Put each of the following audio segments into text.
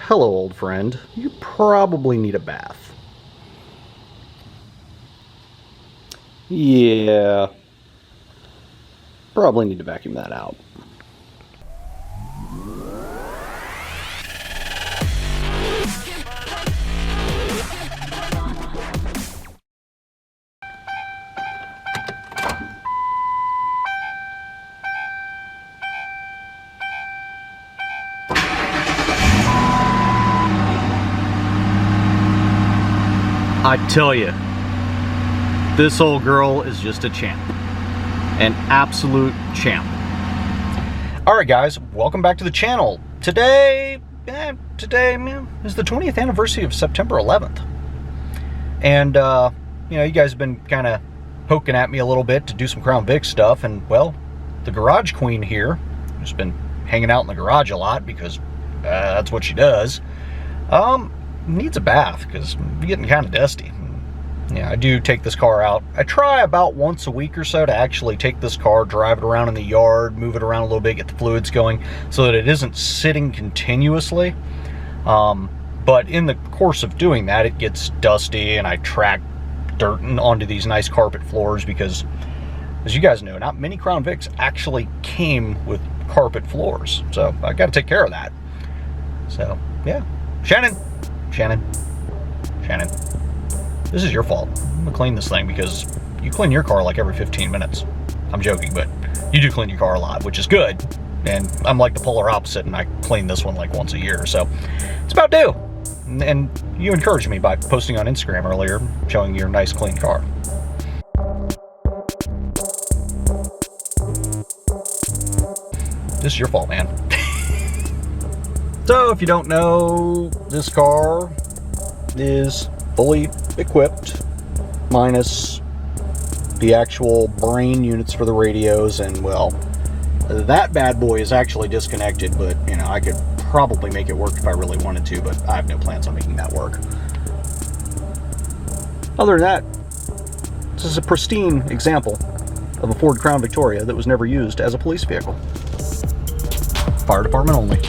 Hello, old friend. You probably need a bath. Yeah. Probably need to vacuum that out. I tell you, this old girl is just a champ. An absolute champ. Alright guys, welcome back to the channel. Today is the 20th anniversary of September 11th. And, you know, you guys have been kind of poking at me a little bit to do some Crown Vic stuff. And, well, the garage queen here, who's been hanging out in the garage a lot because that's what she does, needs a bath because I'm getting kind of dusty. Yeah, I do take this car out. I try about once a week or so to actually take this car, drive it around in the yard, move it around a little bit, get the fluids going so that it isn't sitting continuously. But in the course of doing that, it gets dusty and I track dirt onto these nice carpet floors because, as you guys know, not many Crown Vics actually came with carpet floors. So I got to take care of that. So, yeah. Shannon, this is your fault. I'm gonna clean this thing because you clean your car like every 15 minutes. I'm joking, but you do clean your car a lot, which is good. And I'm like the polar opposite, and I clean this one like once a year, so it's about due. And you encouraged me by posting on Instagram earlier, showing your nice clean car. This is your fault, man. So, if you don't know, this car is fully equipped, minus the actual brain units for the radios, and, well, that bad boy is actually disconnected, but, you know, I could probably make it work if I really wanted to, but I have no plans on making that work. Other than that, this is a pristine example of a Ford Crown Victoria that was never used as a police vehicle. Fire department only.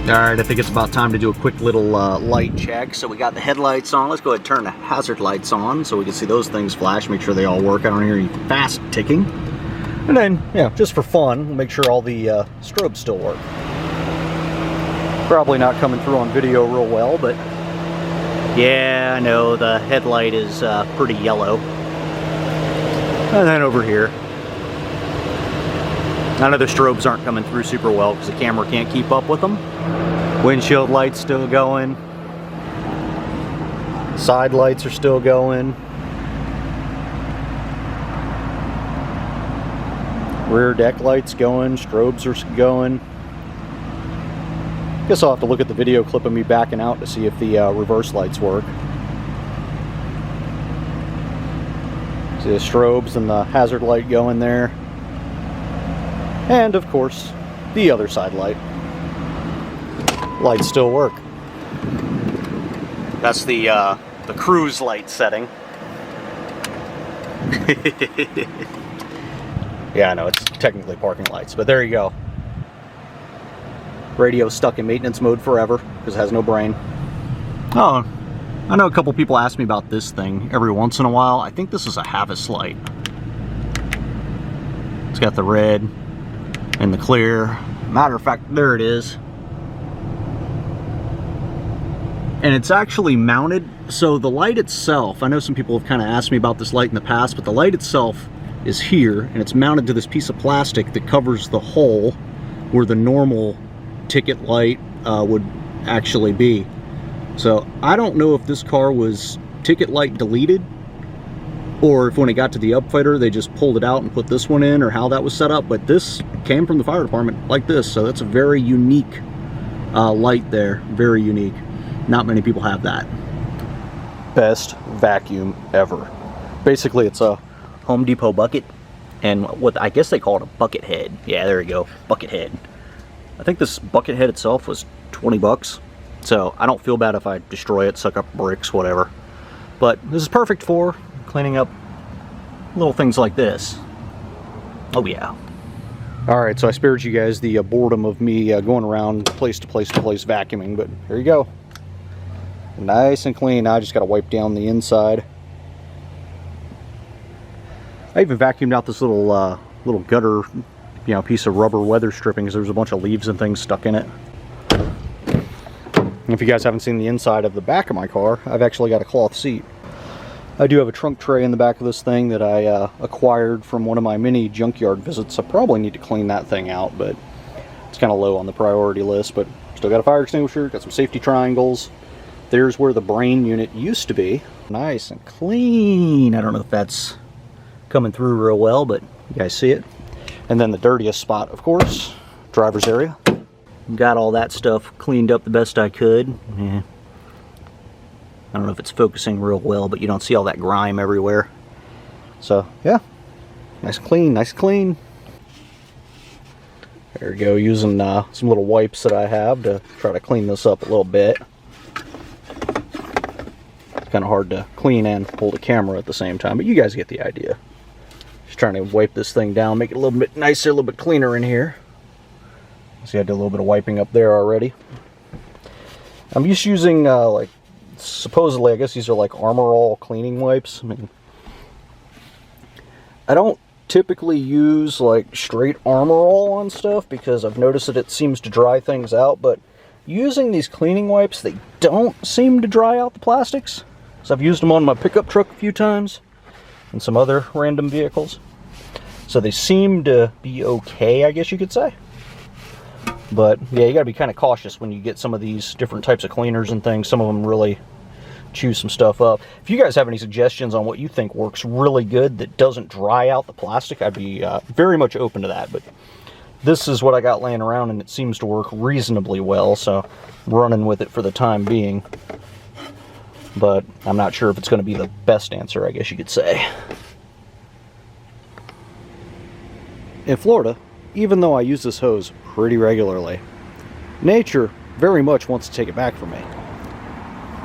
Alright, I think it's about time to do a quick little light check. So we got the headlights on. Let's go ahead and turn the hazard lights on so we can see those things flash, make sure they all work. I don't hear any fast ticking. And then, yeah, just for fun, we'll make sure all the strobes still work. Probably not coming through on video real well, but yeah, I know the headlight is pretty yellow. And then over here, I know the strobes aren't coming through super well because the camera can't keep up with them. Windshield lights still going. Side lights are still going. Rear deck lights going. Strobes are going. Guess I'll have to look at the video clip of me backing out to see if the reverse lights work. See the strobes and the hazard light going there. And of course, the other side light. Lights still work. That's the cruise light setting. Yeah, I know, it's technically parking lights, but there you go. Radio stuck in maintenance mode forever because it has no brain. Oh, I know a couple people ask me about this thing every once in a while. I think this is a Havas light. It's got the red and the clear. Matter of fact, there it is. And it's actually mounted So the light itself, I know some people have kind of asked me about this light in the past, but the light itself is here, and it's mounted to this piece of plastic that covers the hole where the normal ticket light would actually be. So I don't know if this car was ticket light deleted, or if when it got to the upfitter they just pulled it out and put this one in, or how that was set up, but this came from the fire department like this, so that's a very unique light there, very unique. Not many people have that. Best vacuum ever. Basically it's a Home Depot bucket, and what I guess they call it a bucket head. Yeah, there you go, bucket head. I think this bucket head itself was 20 bucks, so I don't feel bad if I destroy it, suck up bricks, whatever. But this is perfect for cleaning up little things like this. Oh yeah. Alright, so I spared you guys the boredom of me going around place to place to place vacuuming, but here you go. Nice and clean. Now I just got to wipe down the inside. I even vacuumed out this little little gutter, you know, piece of rubber weather stripping, because there was a bunch of leaves and things stuck in it. And if you guys haven't seen the inside of the back of my car, I've actually got a cloth seat. I do have a trunk tray in the back of this thing that I acquired from one of my mini junkyard visits. I probably need to clean that thing out, but it's kind of low on the priority list. But still got a fire extinguisher, got some safety triangles. There's where the brain unit used to be. Nice and clean. I don't know if that's coming through real well, but you guys see it. And then the dirtiest spot, of course, driver's area. Got all that stuff cleaned up the best I could. Yeah. I don't know if it's focusing real well, but you don't see all that grime everywhere. So yeah, nice and clean, nice and clean. There we go, using some little wipes that I have to try to clean this up a little bit. It's kind of hard to clean and hold a camera at the same time, but you guys get the idea. Just trying to wipe this thing down, make it a little bit nicer, a little bit cleaner in here. See, I did a little bit of wiping up there already. I'm just using like, supposedly, I guess these are like Armor All cleaning wipes. I mean, I don't typically use like straight Armor All on stuff because I've noticed that it seems to dry things out, but using these cleaning wipes, they don't seem to dry out the plastics. So I've used them on my pickup truck a few times and some other random vehicles. So they seem to be okay, I guess you could say. But yeah, you gotta be kind of cautious when you get some of these different types of cleaners and things. Some of them really chew some stuff up. If you guys have any suggestions on what you think works really good that doesn't dry out the plastic, I'd be very much open to that. But this is what I got laying around, and it seems to work reasonably well, so I'm running with it for the time being. But I'm not sure if it's going to be the best answer, I guess you could say. In Florida, even though I use this hose pretty regularly, nature very much wants to take it back from me.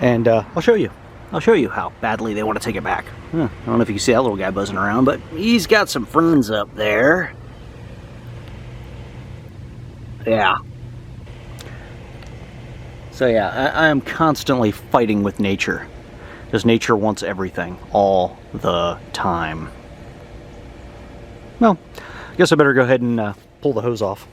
And I'll show you. I'll show you how badly they want to take it back. I don't know if you can see that little guy buzzing around, but he's got some friends up there. Yeah. So yeah, I am constantly fighting with nature, because nature wants everything all the time. Well, I guess I better go ahead and pull the hose off.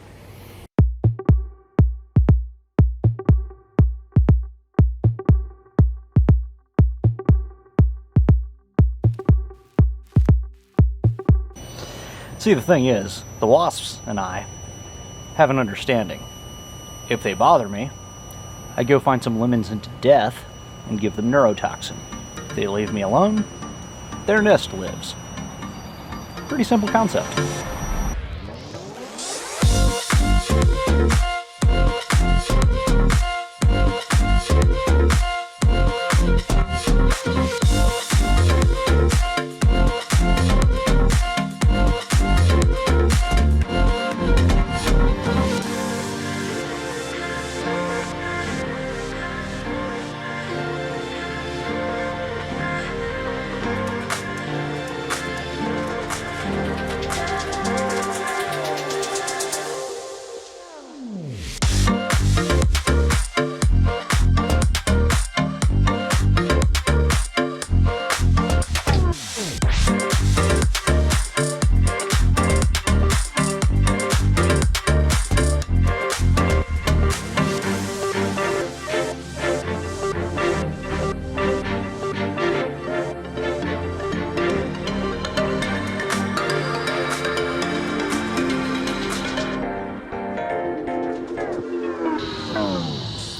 See, the thing is, the wasps and I have an understanding. If they bother me, I go find some lemons into death and give them neurotoxin. If they leave me alone, their nest lives. Pretty simple concept.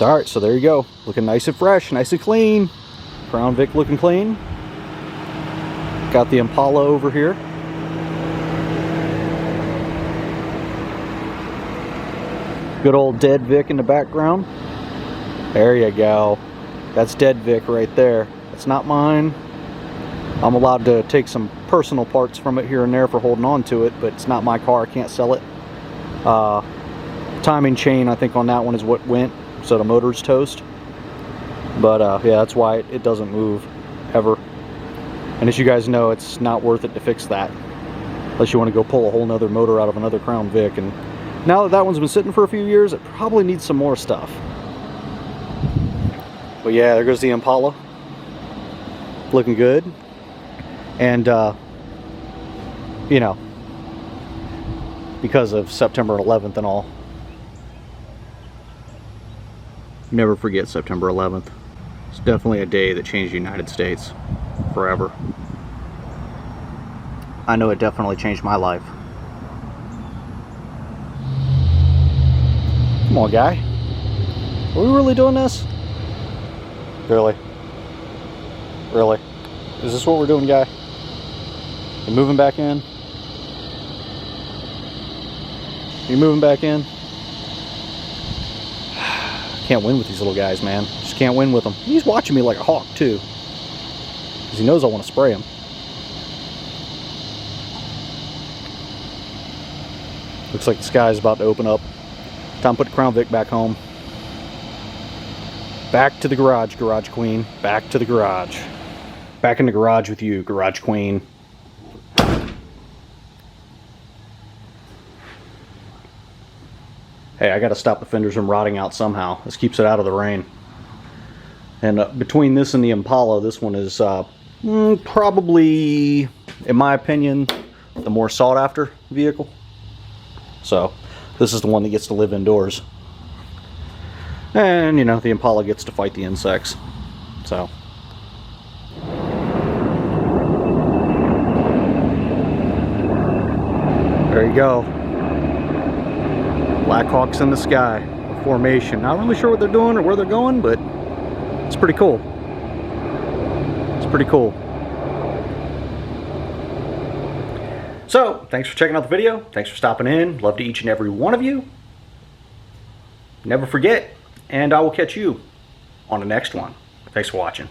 Alright, so there you go. Looking nice and fresh, nice and clean. Crown Vic looking clean. Got the Impala over here. Good old dead Vic in the background. There you go. That's dead Vic right there. It's not mine. I'm allowed to take some personal parts from it here and there for holding on to it, but it's not my car. I can't sell it. Timing chain, I think, on that one is what went, so the motor's toast. But yeah, that's why it doesn't move ever. And as you guys know, it's not worth it to fix that unless you want to go pull a whole nother motor out of another Crown Vic. And now that that one's been sitting for a few years, it probably needs some more stuff. But yeah, there goes the Impala. Looking good. And you know, because of September 11th and all. Never forget September 11th. It's definitely a day that changed the United States forever. I know it definitely changed my life. Come on, guy. Are we really doing this? Really? Really? Is this what we're doing, guy? You moving back in? You moving back in? Can't win with these little guys, man. Just can't win with them. He's watching me like a hawk, too. Because he knows I want to spray him. Looks like the sky's about to open up. Time to put the Crown Vic back home. Back to the garage, Garage Queen. Back to the garage. Back in the garage with you, Garage Queen. Hey, I gotta stop the fenders from rotting out somehow. This keeps it out of the rain. And between this and the Impala, this one is probably, in my opinion, the more sought after vehicle. So, this is the one that gets to live indoors. And, you know, the Impala gets to fight the insects. So. There you go. Blackhawks in the sky, a formation. Not really sure what they're doing or where they're going, but it's pretty cool. It's pretty cool. So, thanks for checking out the video. Thanks for stopping in. Love to each and every one of you. Never forget, and I will catch you on the next one. Thanks for watching.